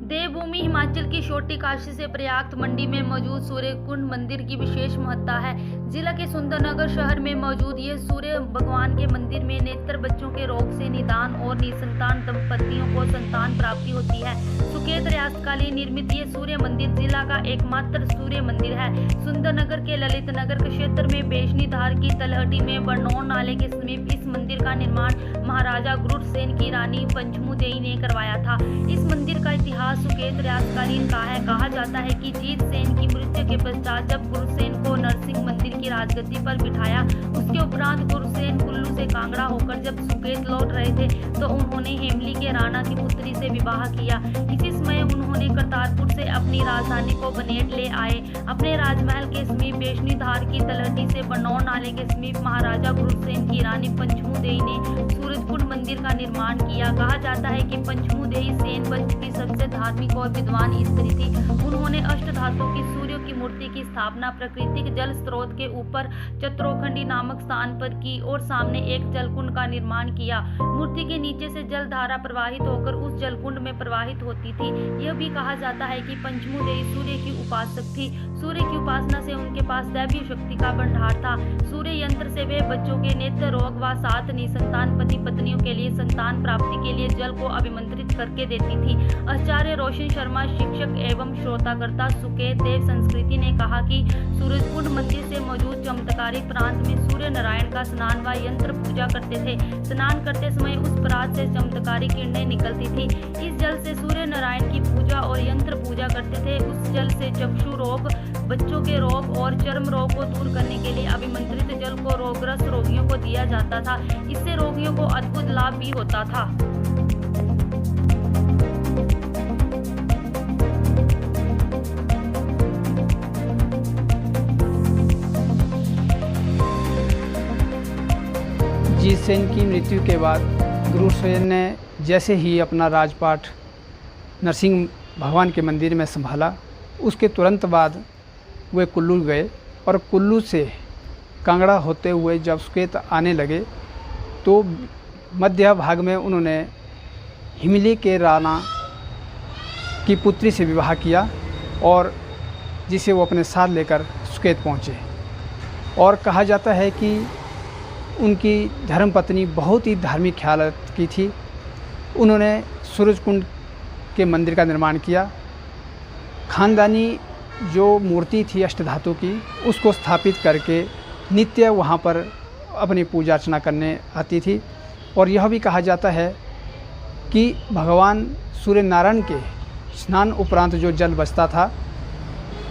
देवभूमि हिमाचल की छोटी काशी से प्रयाग मंडी में मौजूद सूर्य कुंड मंदिर की विशेष महत्ता है। जिला के सुंदरनगर शहर में मौजूद ये सूर्य भगवान के मंदिर में नेत्र बच्चों के रोग से निदान और निसंतान दंपतियों को संतान प्राप्ति होती है। सुकेत रियासतकालीन निर्मित ये सूर्य मंदिर जिला का एकमात्र सूर्य मंदिर है। सुंदरनगर के ललित नगर क्षेत्र में बेशनी धार की तलहटी में बरनौर नाले के समीप इस मंदिर का निर्माण महाराजा गुरुसेन की रानी पंचमू देवी ने करवाया था। इस मंदिर का इतिहास सुकेत रियासतकालीन का है। कहा जाता है कि जीत सेन की मृत्यु के पश्चात जब गुरुसेन को नरसिंह मंदिर की राजगद्दी पर बिठाया, उसके उपरांत गुरुसेन कुल्लू से कांगड़ा होकर जब सुकेत लौट रहे थे तो उन्होंने हेमली के राणा की पुत्री से विवाह किया। इसी समय उन्होंने करतारपुर से अपनी राजधानी को बनेट ले आए। अपने राजमहल के समीप बेशनी धार की तलहटी से बरनौर नाले के समीप महाराजा गुरुसेन की रानी पंचमू देवी ने सूरजकुंड मंदिर का निर्माण किया। कहा जाता है कि पंचमू देवी सेन वंश की सबसे धार्मिक और विद्वान स्त्री थी। उन्होंने अष्टधातु की सूर्य की मूर्ति की स्थापना प्राकृतिक जल स्रोत के ऊपर चत्रोखंडी नामक स्थान पर की और सामने एक जलकुंड का निर्माण किया। मूर्ति के नीचे से जल धारा प्रवाहित होकर उस जलकुंड में प्रवाहित होती थी। यह भी कहा जाता है कि पंचमू देवी सूर्य की उपासक थी। सूर्य की उपासना से उनके पास दैवीय शक्ति का भंडार था। सूर्य यंत्र से वे बच्चों के नेत्र रोग व 7 निसंतान पति पत्नियों के लिए संतान प्राप्ति के लिए जल को अभिमंत्रित करके देती थी। आचार्य रोशन शर्मा, शिक्षक एवं श्रोताकर्ता सुकेत देव संस्कृति ने कहा कि सूरजकुंड मंदिर से मौजूद चमत्कारी प्रांत में सूर्य नारायण का स्नान व यंत्र पूजा करते थे। स्नान करते समय उस प्रांत से चमत्कारी किरणें निकलती थी। इस जल से सूर्य नारायण की पूजा और यंत्र पूजा करते थे। उस जल से चक्षु रोग, बच्चों के रोग और चर्म रोग को दूर करने के लिए अभिमंत्रित जल को रोगग्रस्त रोगियों को दिया जाता था। इससे रोगियों को अद्भुत लाभ भी होता था। जीत सेन की मृत्यु के बाद गुरुसेन ने जैसे ही अपना राजपाट नरसिंह भगवान के मंदिर में संभाला, उसके तुरंत बाद वे कुल्लू गए और कुल्लू से कांगड़ा होते हुए जब सुकेत आने लगे तो मध्य भाग में उन्होंने हिमली के राणा की पुत्री से विवाह किया और जिसे वो अपने साथ लेकर सुकेत पहुँचे। और कहा जाता है कि उनकी धर्मपत्नी बहुत ही धार्मिक ख्याल की थी। उन्होंने सूरजकुंड के मंदिर का निर्माण किया। खानदानी जो मूर्ति थी अष्टधातु की, उसको स्थापित करके नित्य वहाँ पर अपनी पूजा अर्चना करने आती थी। और यह भी कहा जाता है कि भगवान सूर्य नारायण के स्नान उपरांत जो जल बचता था,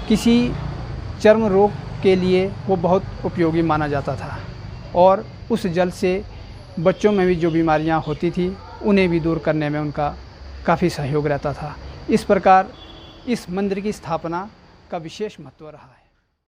किसी चर्म रोग के लिए वो बहुत उपयोगी माना जाता था और उस जल से बच्चों में भी जो बीमारियां होती थी उन्हें भी दूर करने में उनका काफ़ी सहयोग रहता था। इस प्रकार इस मंदिर की स्थापना का विशेष महत्व रहा है।